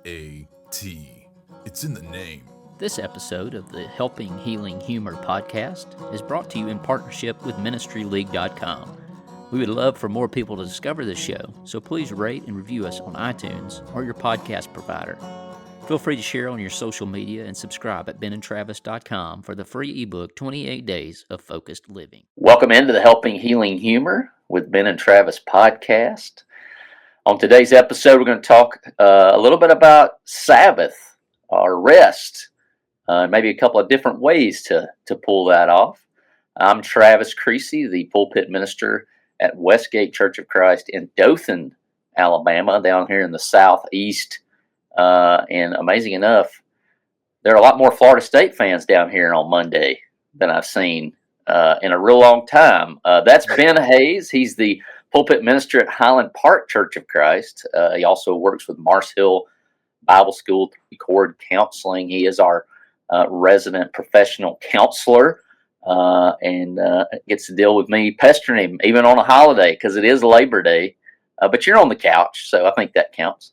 H-A-T. It's in the name. This episode of the Helping Healing Humor podcast is brought to you in partnership with MinistryLeague.com. We would love for more people to discover this show, so please rate and review us on iTunes or your podcast provider. Feel free to share on your social media and subscribe at benandtravis.com for the free ebook, 28 Days of Focused Living. Welcome into the Helping Healing Humor with Ben and Travis podcast. On today's episode, we're going to talk a little bit about Sabbath or rest, maybe a couple of different ways to pull that off. I'm Travis Creasy, the pulpit minister at Westgate Church of Christ in Dothan, Alabama, down here in the southeast. And amazing enough, there are a lot more Florida State fans down here on Monday than I've seen in a real long time. That's Ben Hayes. He's the pulpit minister at Highland Park Church of Christ. He also works with Mars Hill Bible School to record counseling. He is our resident professional counselor and gets to deal with me pestering him even on a holiday because it is Labor Day. But you're on the couch, so I think that counts.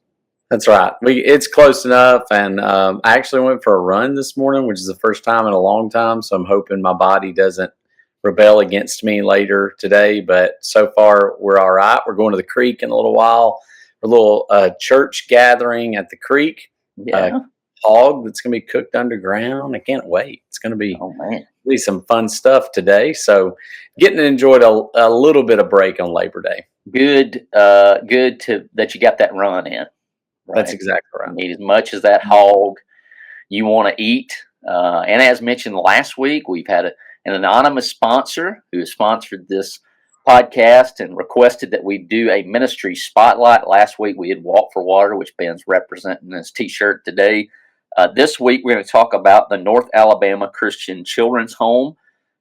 That's right. It's close enough, and I actually went for a run this morning, which is the first time in a long time, so I'm hoping my body doesn't rebel against me later today, but so far we're all right. We're going to the creek in a little while. A little church gathering at the creek. Yeah. Hog that's going to be cooked underground. I can't wait. It's going to be some fun stuff today, so getting to enjoy a little bit of break on Labor Day. Good that you got that run in. Right. That's exactly right. Eat as much as that hog you want to eat. And as mentioned last week, we've had an anonymous sponsor who has sponsored this podcast and requested that we do a ministry spotlight. Last week we had Walk for Water, which Ben's representing his t-shirt today. This week we're going to talk about the North Alabama Christian Children's Home.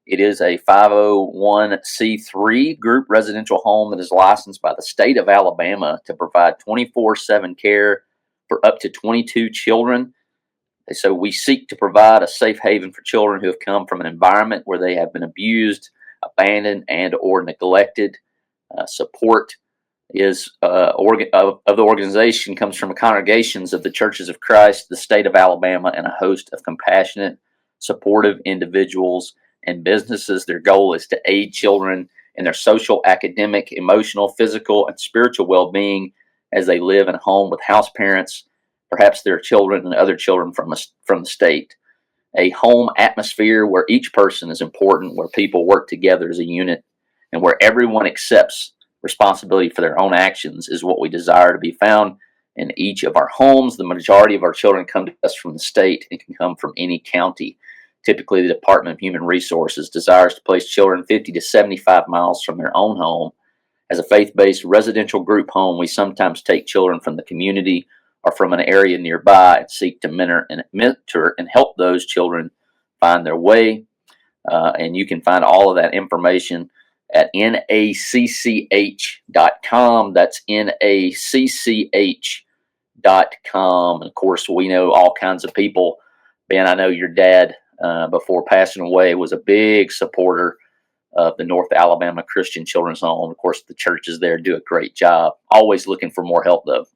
It is a 501c3 group residential home that is licensed by the state of Alabama to provide 24/7 care for up to 22 children. So we seek to provide a safe haven for children who have come from an environment where they have been abused, abandoned, and or neglected. Support is of the organization comes from congregations of the Churches of Christ, the state of Alabama, and a host of compassionate, supportive individuals and businesses. Their goal is to aid children in their social, academic, emotional, physical, and spiritual well-being as they live in a home with house parents, perhaps their children and other children from the state. A home atmosphere where each person is important, where people work together as a unit, and where everyone accepts responsibility for their own actions is what we desire to be found in each of our homes. The majority of our children come to us from the state and can come from any county. Typically, the Department of Human Resources desires to place children 50 to 75 miles from their own home. As a faith-based residential group home, we sometimes take children from the community or from an area nearby and seek to mentor and help those children find their way. And you can find all of that information at nacch.com. That's nacch.com. And of course, we know all kinds of people. Ben, I know your dad, before passing away, was a big supporter of the North Alabama Christian Children's Home. Of course, the churches there do a great job. Always looking for more help, though.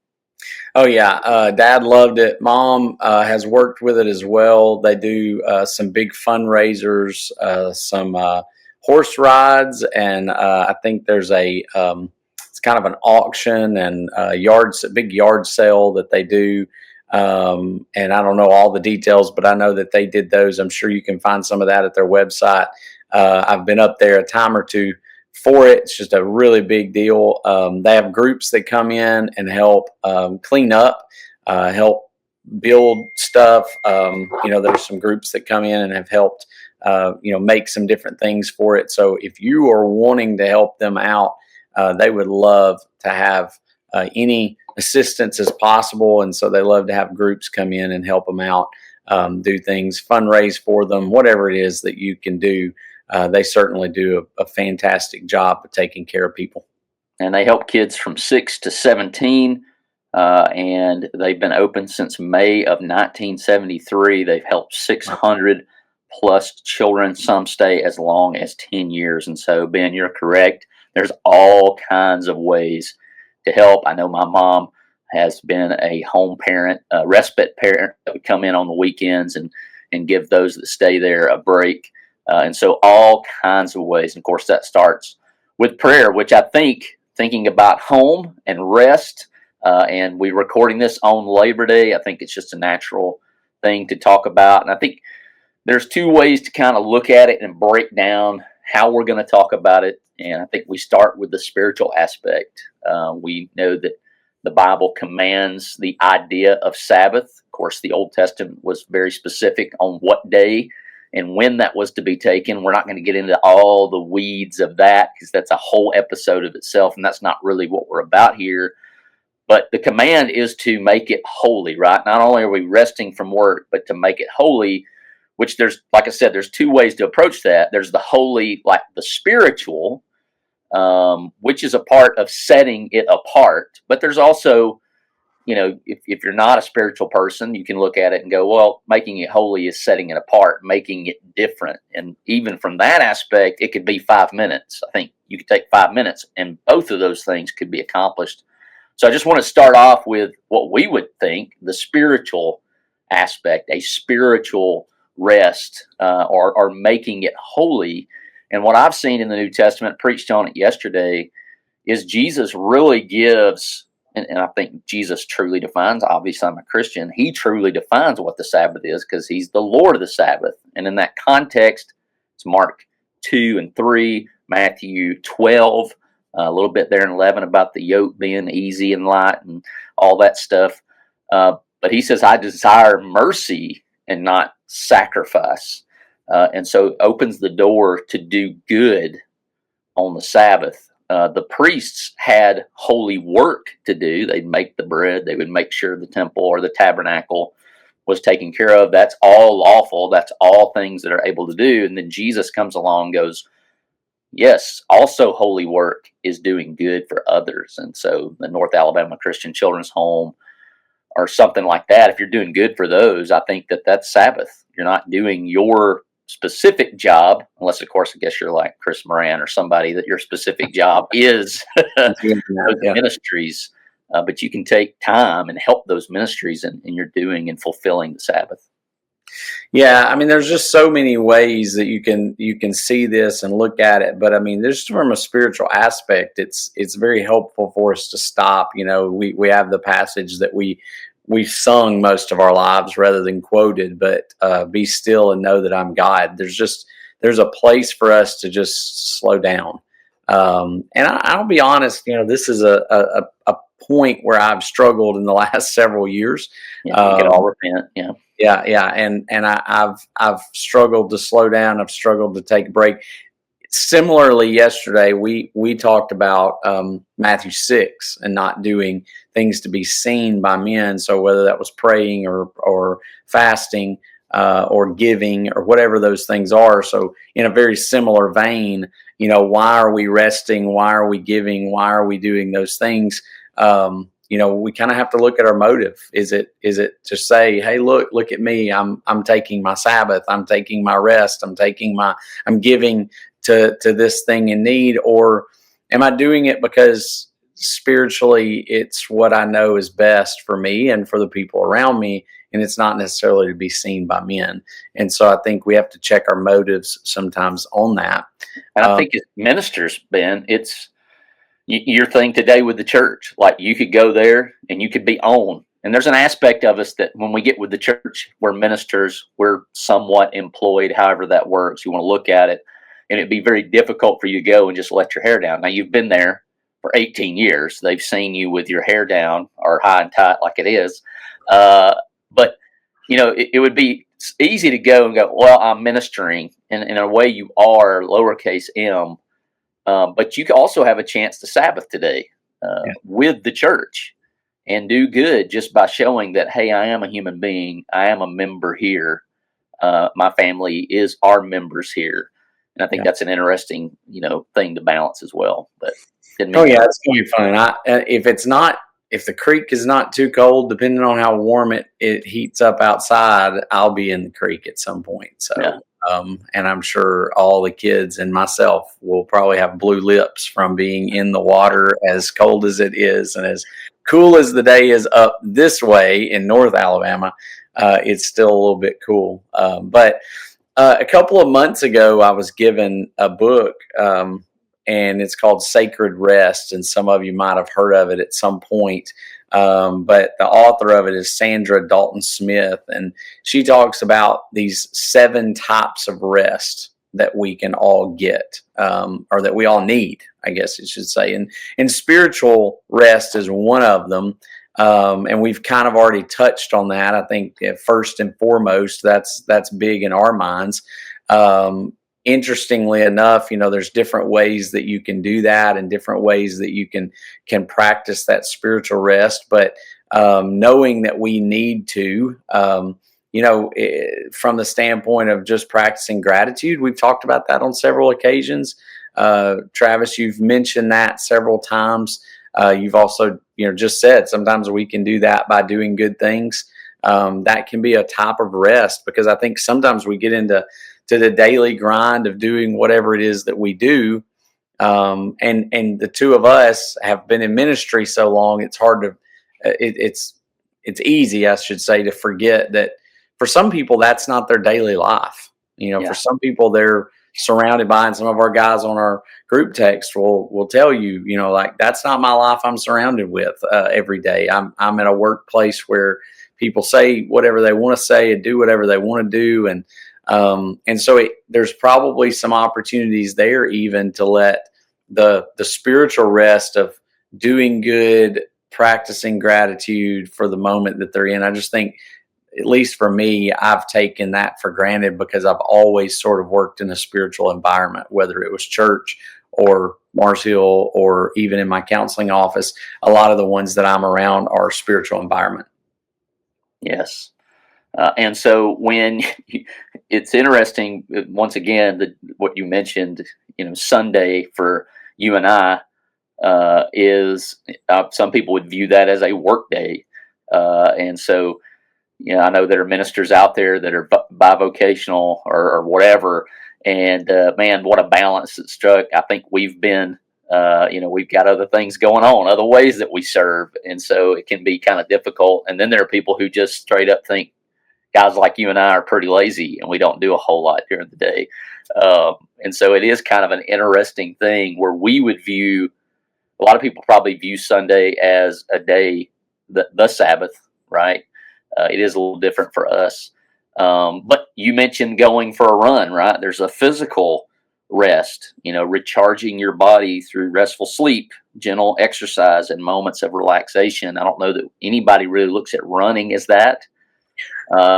Oh, yeah. Dad loved it. Mom has worked with it as well. They do some big fundraisers, some horse rides, and I think there's it's kind of an auction and a big yard sale that they do. And I don't know all the details, but I know that they did those. I'm sure you can find some of that at their website. I've been up there a time or two for it. It's just a really big deal. They have groups that come in and help clean up, help build stuff. There's some groups that come in and have helped, make some different things for it. So if you are wanting to help them out, they would love to have any assistance as possible. And so they love to have groups come in and help them out, do things, fundraise for them, whatever it is that you can do. They certainly do a fantastic job of taking care of people. And they help kids from 6 to 17, and they've been open since May of 1973. They've helped 600 plus children. Some stay as long as 10 years. And so, Ben, you're correct. There's all kinds of ways to help. I know my mom has been a home parent, a respite parent that would come in on the weekends and give those that stay there a break. And so all kinds of ways. And of course, that starts with prayer, which I think, thinking about home and rest, and we're recording this on Labor Day, I think it's just a natural thing to talk about. And I think there's two ways to kind of look at it and break down how we're going to talk about it. And I think we start with the spiritual aspect. We know that the Bible commands the idea of Sabbath. Of course, the Old Testament was very specific on what day and when that was to be taken. We're not going to get into all the weeds of that because that's a whole episode of itself, and that's not really what we're about here. But the command is to make it holy, right? Not only are we resting from work, but to make it holy, which there's, like I said, there's two ways to approach that. There's the holy, like the spiritual, which is a part of setting it apart. But there's also, if you're not a spiritual person, you can look at it and go, well, making it holy is setting it apart, making it different. And even from that aspect, it could be 5 minutes. I think you could take 5 minutes and both of those things could be accomplished. So I just want to start off with what we would think the spiritual aspect, a spiritual rest, or making it holy. And what I've seen in the New Testament, preached on it yesterday, is Jesus really gives, and I think Jesus truly defines, obviously I'm a Christian, he truly defines what the Sabbath is because he's the Lord of the Sabbath. And in that context, it's Mark 2 and 3, Matthew 12, a little bit there in 11 about the yoke being easy and light and all that stuff. But he says, I desire mercy and not sacrifice. And so it opens the door to do good on the Sabbath. The priests had holy work to do. They'd make the bread. They would make sure the temple or the tabernacle was taken care of. That's all lawful. That's all things that are able to do. And then Jesus comes along and goes, yes, also holy work is doing good for others. And so the North Alabama Christian Children's Home or something like that, if you're doing good for those, I think that's Sabbath. You're not doing your specific job, unless, of course, I guess you're like Chris Moran or somebody that your specific job is those ministries. But you can take time and help those ministries in your doing and fulfilling the Sabbath. Yeah, I mean, there's just so many ways that you can see this and look at it. But I mean, just from a spiritual aspect, it's very helpful for us to stop. We have the passage that we've sung most of our lives rather than quoted, but be still and know that I'm God. There's a place for us to just slow down. And I'll be honest, this is a point where I've struggled in the last several years. Yeah, we can all repent. Yeah. Yeah. And I've struggled to slow down. I've struggled to take a break. Similarly, yesterday, we talked about Matthew 6 and not doing things to be seen by men. So whether that was praying or fasting or giving or whatever those things are. So in a very similar vein, why are we resting? Why are we giving? Why are we doing those things? We kind of have to look at our motive. Is it to say, hey, look at me. I'm taking my Sabbath. I'm taking my rest. I'm giving to this thing in need, or am I doing it because spiritually it's what I know is best for me and for the people around me, and it's not necessarily to be seen by men. And so I think we have to check our motives sometimes on that. And I think as ministers, Ben, it's your thing today with the church. Like you could go there and you could be on. And there's an aspect of us that when we get with the church, we're ministers, we're somewhat employed, however that works. You want to look at it. And it'd be very difficult for you to go and just let your hair down. Now, you've been there for 18 years. They've seen you with your hair down or high and tight like it is. But, it would be easy to go and go, well, I'm ministering. And in a way you are, lowercase m. But you also have a chance to Sabbath today with the church and do good just by showing that, hey, I am a human being. I am a member here. My family are members here. And I think that's an interesting, thing to balance as well. But it's going to be fun. If the creek is not too cold, depending on how warm it heats up outside, I'll be in the creek at some point. So, and I'm sure all the kids and myself will probably have blue lips from being in the water as cold as it is and as cool as the day is up this way in North Alabama, it's still a little bit cool. But a couple of months ago, I was given a book, and it's called Sacred Rest. And some of you might have heard of it at some point. But the author of it is Sandra Dalton Smith. And she talks about these 7 types of rest that we can all get, or that we all need, I guess I should say. And spiritual rest is one of them. And we've kind of already touched on that. I think first and foremost, that's big in our minds. Interestingly enough, there's different ways that you can do that, and different ways that you can practice that spiritual rest. But knowing that we need to, from the standpoint of just practicing gratitude, we've talked about that on several occasions. Travis, you've mentioned that several times. You've also, just said sometimes we can do that by doing good things. That can be a type of rest, because I think sometimes we get into the daily grind of doing whatever it is that we do. And the two of us have been in ministry so long, it's hard to, it's easy, I should say, to forget that for some people, that's not their daily life. For some people, they're surrounded by, and some of our guys on our group text will tell you, like, that's not my life I'm surrounded with every day. I'm in a workplace where people say whatever they want to say and do whatever they want to do. And so there's probably some opportunities there even to let the spiritual rest of doing good, practicing gratitude for the moment that they're in. I just think, at least for me, I've taken that for granted, because I've always sort of worked in a spiritual environment, whether it was church or Mars Hill or even in my counseling office. A lot of the ones that I'm around are spiritual environment. Yes. And so it's interesting, once again, what you mentioned, Sunday for you and I is some people would view that as a work day. And so, I know there are ministers out there that are bivocational or whatever. And man, what a balance it struck. I think we've been, we've got other things going on, other ways that we serve. And so it can be kind of difficult. And then there are people who just straight up think guys like you and I are pretty lazy and we don't do a whole lot during the day. And so it is kind of an interesting thing where we would view, a lot of people probably view Sunday as a day, the Sabbath, right? It is a little different for us. But you mentioned going for a run, right? There's a physical rest, recharging your body through restful sleep, gentle exercise, and moments of relaxation. I don't know that anybody really looks at running as that.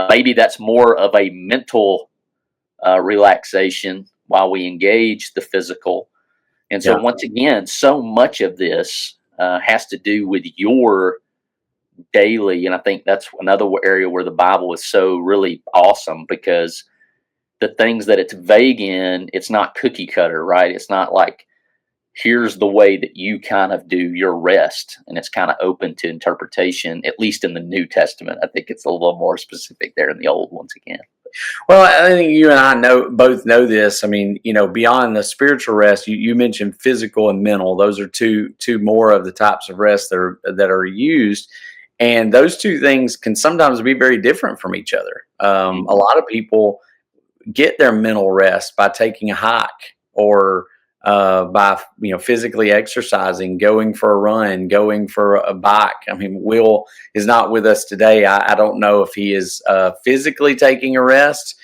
Maybe that's more of a mental relaxation while we engage the physical. And so once again, so much of this has to do with your daily. And I think that's another area where the Bible is so really awesome, because the things that it's vague in, it's not cookie cutter, right? It's not like, here's the way that you kind of do your rest. And it's kind of open to interpretation, at least in the New Testament. I think it's a little more specific there in the Old, once again. Well, I think you and I both know this. I mean, beyond the spiritual rest, you mentioned physical and mental. Those are two more of the types of rest that are used. And those two things can sometimes be very different from each other. A lot of people get their mental rest by taking a hike, or by physically exercising, going for a run, going for a bike. I mean, Will is not with us today. I don't know if he is physically taking a rest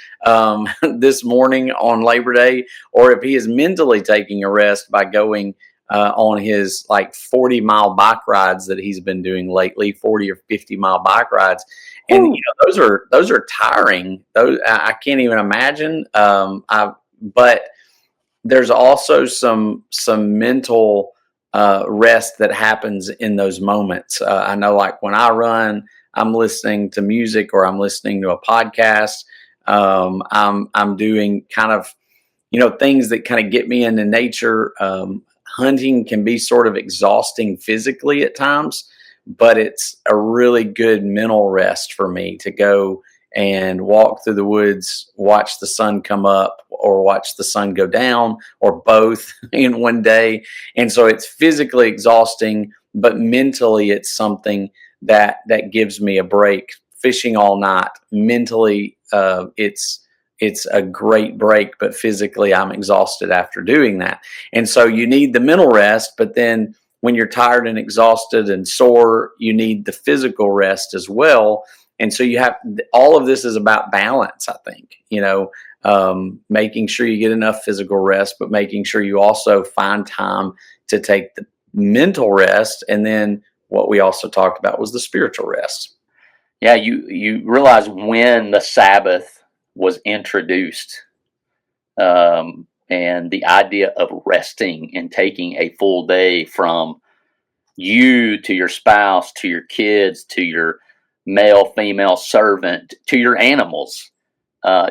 this morning on Labor Day, or if he is mentally taking a rest by going on his 40-mile bike rides that he's been doing lately, 40 or 50-mile bike rides. And those are tiring. Those I can't even imagine. But there's also some mental rest that happens in those moments. I know, like when I run, I'm listening to music or I'm listening to a podcast. I'm doing kind of things that kind of get me into nature. Hunting can be sort of exhausting physically at times, but it's a really good mental rest for me to go and walk through the woods, watch the sun come up or watch the sun go down, or both in one day. And so it's physically exhausting, but mentally it's something that gives me a break. Fishing all night, mentally, it's a great break, but physically I'm exhausted after doing that. And so you need the mental rest, but then when you're tired and exhausted and sore, you need the physical rest as well. And so you have, all of this is about balance, I think, making sure you get enough physical rest, but making sure you also find time to take the mental rest. And then what we also talked about was the spiritual rest. Yeah, you realize when the Sabbath was introduced, and the idea of resting and taking a full day from you to your spouse, to your kids, to your male, female servant, to your animals.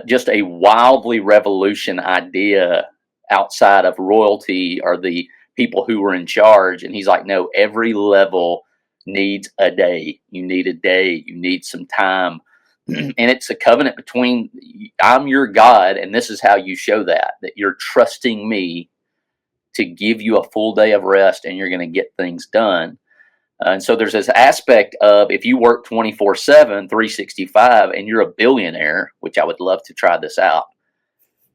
Just a wildly revolution idea outside of royalty or the people who were in charge. And he's like, no, every level needs a day. You need a day. You need some time. And it's a covenant between, I'm your God, and this is how you show that you're trusting me to give you a full day of rest, and you're going to get things done. And so there's this aspect of, if you work 24/7, 365, and you're a billionaire, which I would love to try this out.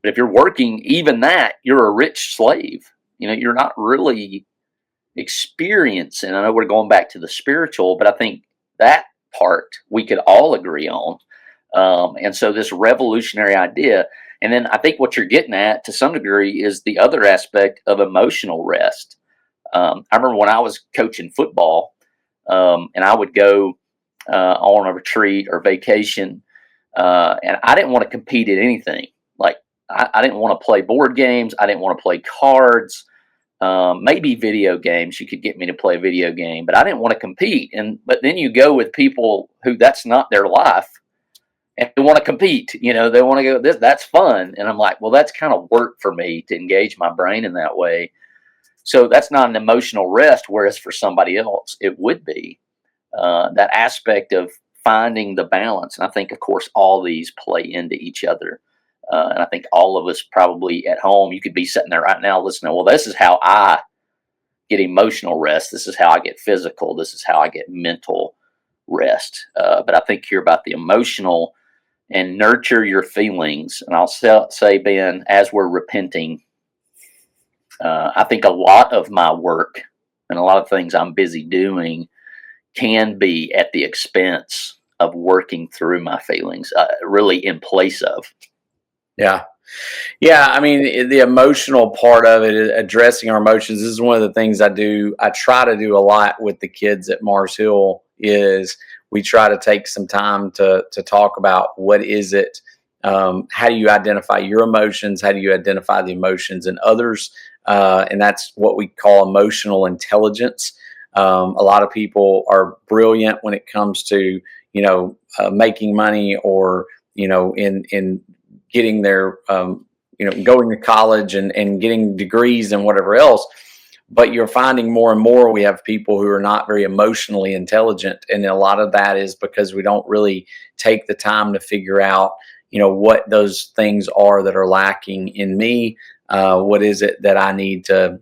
But if you're working even that, you're a rich slave. You're not really experiencing. I know we're going back to the spiritual, but I think that part we could all agree on. And so this revolutionary idea. And then I think what you're getting at to some degree is the other aspect of emotional rest. I remember when I was coaching football, and I would go on a retreat or vacation, and I didn't want to compete at anything. Like, I didn't want to play board games. I didn't want to play cards. Maybe video games. You could get me to play a video game, but I didn't want to compete. But then you go with people who that's not their life, and they want to compete. They want to go, that's fun. And I'm like, well, that's kind of work for me to engage my brain in that way. So that's not an emotional rest, whereas for somebody else, it would be that aspect of finding the balance. And I think, of course, all these play into each other. And I think all of us probably at home, you could be sitting there right now listening, well, this is how I get emotional rest. This is how I get physical. This is how I get mental rest. But I think here about the emotional and nurture your feelings. And I'll say, Ben, as we're repenting, I think a lot of my work and a lot of things I'm busy doing can be at the expense of working through my feelings, really in place of. Yeah. Yeah. I mean, the emotional part of it, addressing our emotions, this is one of the things I do. I try to do a lot with the kids at Mars Hill is we try to take some time to talk about what is it, how do you identify your emotions? How do you identify the emotions in others? And that's what we call emotional intelligence. A lot of people are brilliant when it comes to, making money or, in getting their, going to college and getting degrees and whatever else. But you're finding more and more we have people who are not very emotionally intelligent. And a lot of that is because we don't really take the time to figure out, what those things are that are lacking in me. What is it that I need to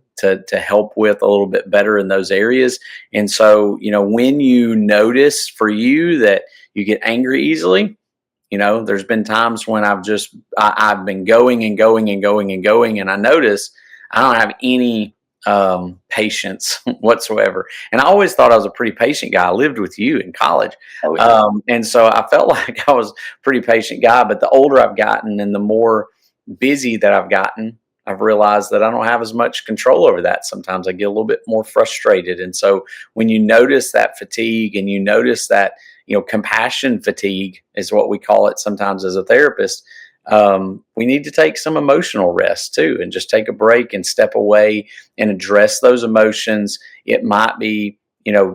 help with a little bit better in those areas? And so, when you notice for you that you get angry easily, there's been times when I've been going and going and going and going, and I notice I don't have any patience whatsoever. And I always thought I was a pretty patient guy. I lived with you in college. Oh, yeah. And so I felt like I was a pretty patient guy, but the older I've gotten and the more busy that I've gotten, I've realized that I don't have as much control over that. Sometimes I get a little bit more frustrated. And so when you notice that fatigue and you notice that, compassion fatigue is what we call it sometimes as a therapist, we need to take some emotional rest too, and just take a break and step away and address those emotions. It might be,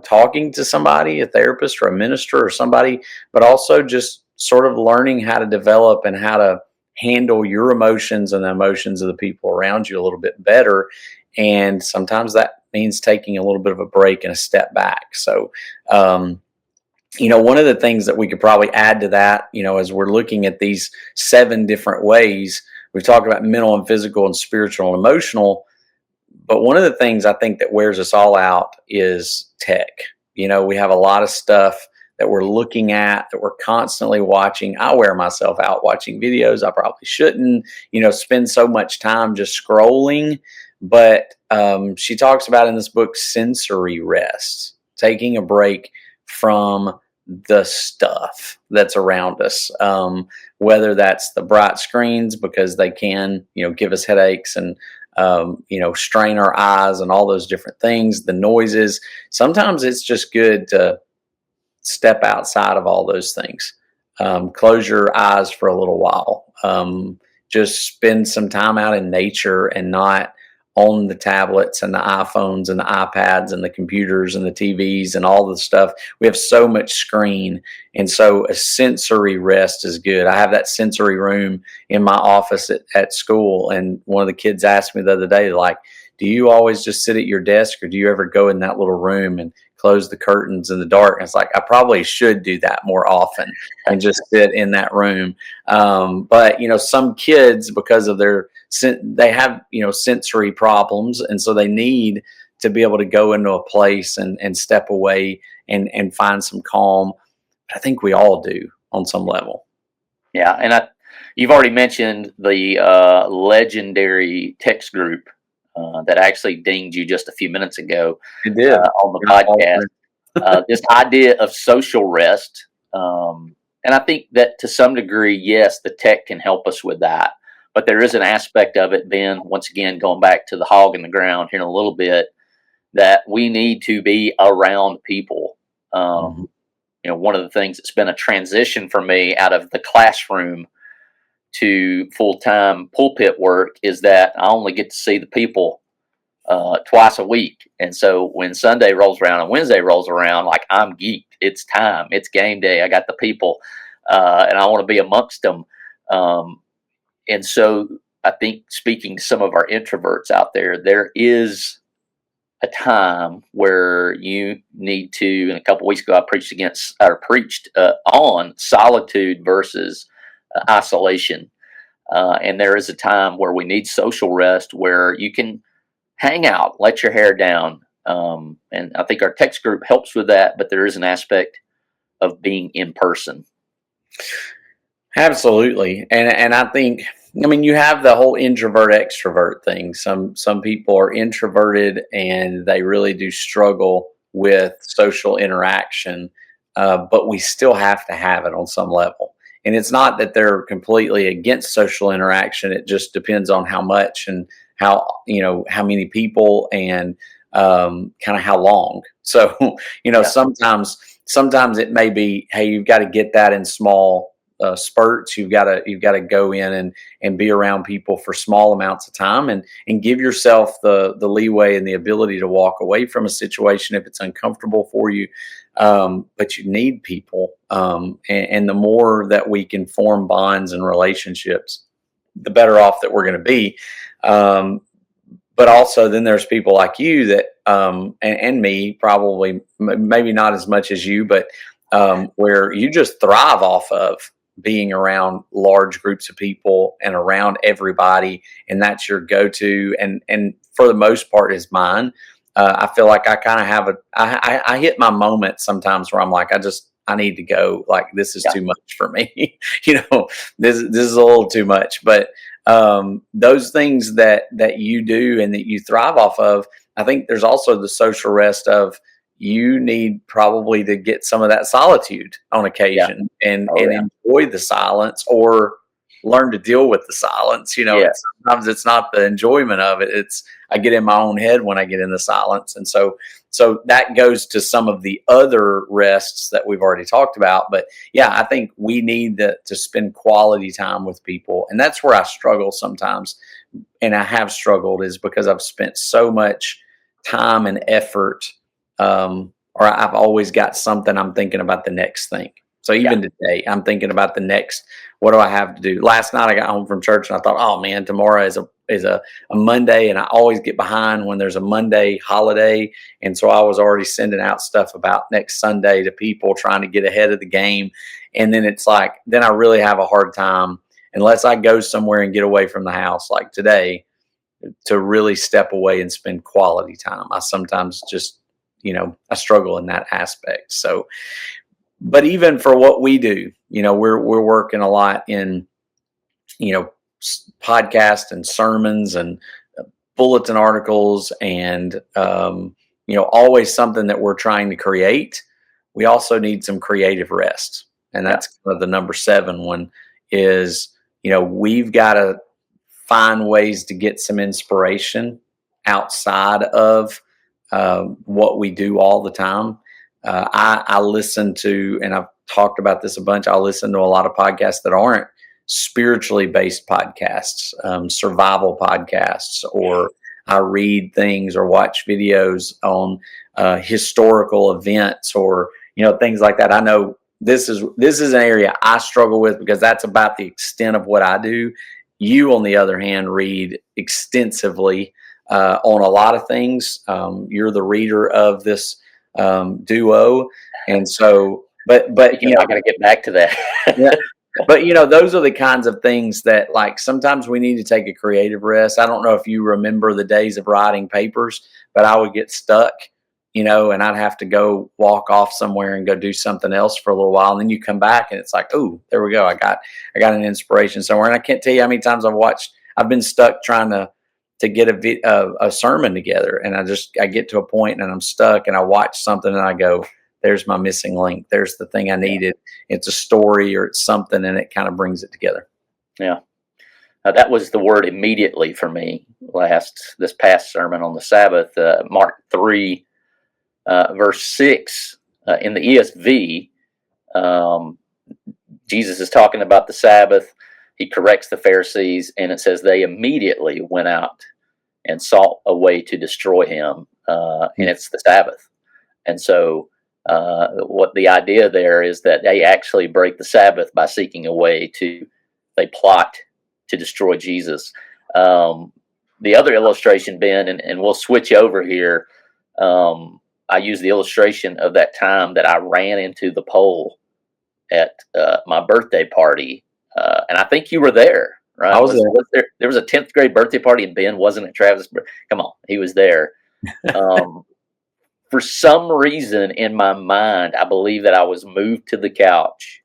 talking to somebody, a therapist or a minister or somebody, but also just sort of learning how to develop and how to handle your emotions and the emotions of the people around you a little bit better. And sometimes that means taking a little bit of a break and a step back. So, one of the things that we could probably add to that, as we're looking at these 7 different ways, we've talked about mental and physical and spiritual and emotional, But one of the things I think that wears us all out is tech. We have a lot of stuff that we're looking at, that we're constantly watching. I wear myself out watching videos. I probably shouldn't, spend so much time just scrolling. But she talks about in this book sensory rest, taking a break from the stuff that's around us, whether that's the bright screens because they can, give us headaches and strain our eyes and all those different things, the noises. Sometimes it's just good to step outside of all those things. Close your eyes for a little while. Just spend some time out in nature and not on the tablets and the iPhones and the iPads and the computers and the TVs and all the stuff. We have so much screen. And so a sensory rest is good. I have that sensory room in my office at school. And one of the kids asked me the other day, like, do you always just sit at your desk, or do you ever go in that little room and close the curtains in the dark? And it's like, I probably should do that more often and just sit in that room. But some kids, because of they have, sensory problems. And so they need to be able to go into a place and step away and find some calm. I think we all do on some level. Yeah. And you've already mentioned the legendary text group that actually dinged you just a few minutes ago on the podcast. This idea of social rest. And I think that to some degree, yes, the tech can help us with that. But there is an aspect of it, Ben, once again, going back to the hog in the ground here in a little bit, that we need to be around people. One of the things that's been a transition for me out of the classroom to full-time pulpit work is that I only get to see the people twice a week. And so when Sunday rolls around and Wednesday rolls around, like, I'm geeked. It's time. It's game day. I got the people and I want to be amongst them. And so I think, speaking to some of our introverts out there, there is a time where you need to, and a couple of weeks ago I preached on solitude versus isolation. And there is a time where we need social rest, where you can hang out, let your hair down. And I think our text group helps with that, but there is an aspect of being in person. Absolutely. And I think, you have the whole introvert extrovert thing. Some people are introverted and they really do struggle with social interaction, but we still have to have it on some level. And it's not that they're completely against social interaction. It just depends on how much and how many people and kind of how long. So, sometimes it may be, hey, you've got to get that in small spurts. You've got to go in and be around people for small amounts of time and give yourself the leeway and the ability to walk away from a situation if it's uncomfortable for you. But you need people. And the more that we can form bonds and relationships, the better off that we're going to be. But also then there's people like you that, and me, probably maybe not as much as you, but where you just thrive off of being around large groups of people and around everybody. And that's your go-to. And for the most part is mine. I feel like I kind of have I hit my moment sometimes where I'm like, I need to go. Like, this is too much for me. This is a little too much. But those things that you do and that you thrive off of, I think there's also the social rest of, you need probably to get some of that solitude on occasion and enjoy the silence, or learn to deal with the silence. Sometimes it's not the enjoyment of it. It's, I get in my own head when I get in the silence. And so that goes to some of the other rests that we've already talked about. But yeah, I think we need to spend quality time with people. And that's where I struggle sometimes. And I have struggled, is because I've spent so much time and effort, or I've always got something I'm thinking about the next thing. So even today, I'm thinking about the next, what do I have to do? Last night I got home from church and I thought, oh man, tomorrow is a Monday, and I always get behind when there's a Monday holiday. And so I was already sending out stuff about next Sunday to people, trying to get ahead of the game. And then it's like, then I really have a hard time, unless I go somewhere and get away from the house like today, to really step away and spend quality time. I sometimes just, I struggle in that aspect. So, but even for what we do, we're working a lot in, podcasts and sermons and bulletin articles and, always something that we're trying to create. We also need some creative rest. And that's kind of the number 7 one is, we've got to find ways to get some inspiration outside of what we do all the time. I listen to, and I've talked about this a bunch, I listen to a lot of podcasts that aren't spiritually based podcasts, survival podcasts, or I read things or watch videos on historical events or, things like that. I know this is an area I struggle with because that's about the extent of what I do. You, on the other hand, read extensively on a lot of things. You're the reader of this duo, and so, but I got to get back to that. Yeah, but those are the kinds of things that, like, sometimes we need to take a creative rest. I don't know if you remember the days of writing papers, but I would get stuck, and I'd have to go walk off somewhere and go do something else for a little while. And then you come back and it's like, oh, there we go. I got an inspiration somewhere. And I can't tell you how many times I've been stuck trying to get a sermon together. And I get to a point and I'm stuck and I watch something and I go, there's my missing link. There's the thing I needed. It's a story or it's something, and it kind of brings it together. Yeah. That was the word immediately for me this past sermon on the Sabbath, Mark 3, verse 6 in the ESV. Jesus is talking about the Sabbath. He corrects the Pharisees, and it says they immediately went out and sought a way to destroy him. And it's the Sabbath. And so what the idea there is that they actually break the Sabbath by seeking a way they plot to destroy Jesus. The other illustration, Ben, and we'll switch over here. I use the illustration of that time that I ran into the pole at my birthday party. And I think you were there, right? I was there. There was a 10th grade birthday party and Ben wasn't at Travis. Come on, he was there. For some reason in my mind, I believe that I was moved to the couch.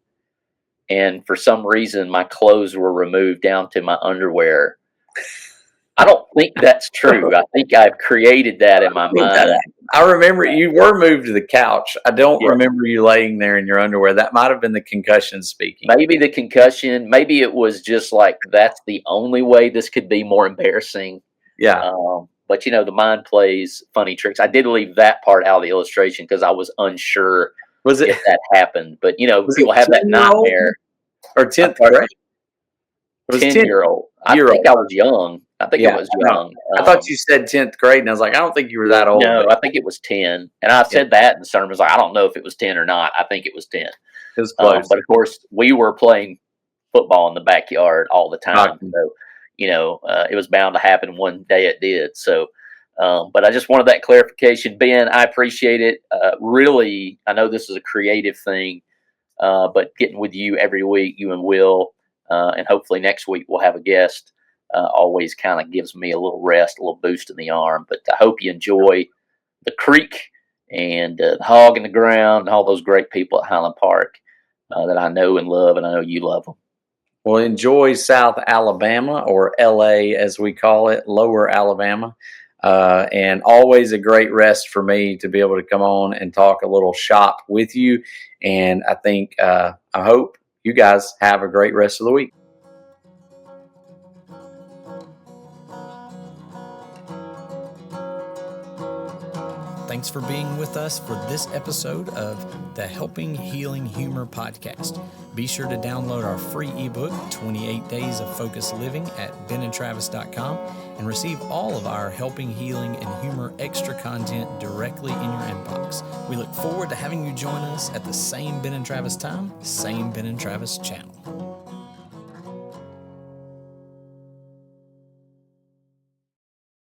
And for some reason, my clothes were removed down to my underwear. I don't think that's true. I think I've created that in my mind. I remember you were moved to the couch. I don't remember you laying there in your underwear. That might have been the concussion speaking. Maybe the concussion. Maybe it was just like, that's the only way this could be more embarrassing. Yeah. But, the mind plays funny tricks. I did leave that part out of the illustration because I was unsure if that happened. But, people have that nightmare. Or 10th grade? 10-year-old. I think I was young. I was young. I thought you said 10th grade, and I was like, I don't think you were that old. No, I think it was 10. And I said that in the sermon. I was like, I don't know if it was 10 or not. I think it was 10. It was close. But, of course, we were playing football in the backyard all the time. So, it was bound to happen one day. It did. So, but I just wanted that clarification. Ben, I appreciate it. Really, I know this is a creative thing, but getting with you every week, you and Will, and hopefully next week we'll have a guest, always kind of gives me a little rest, a little boost in the arm. But I hope you enjoy the creek and the hog in the ground and all those great people at Highland Park that I know and love, and I know you love them. Well, enjoy South Alabama, or LA as we call it, Lower Alabama. And always a great rest for me to be able to come on and talk a little shop with you. And I think, I hope you guys have a great rest of the week. Thanks for being with us for this episode of the Helping Healing Humor podcast. Be sure to download our free ebook, 28 Days of Focused Living, at benandtravis.com and receive all of our Helping Healing and Humor extra content directly in your inbox. We look forward to having you join us at the same Ben and Travis time, same Ben and Travis channel.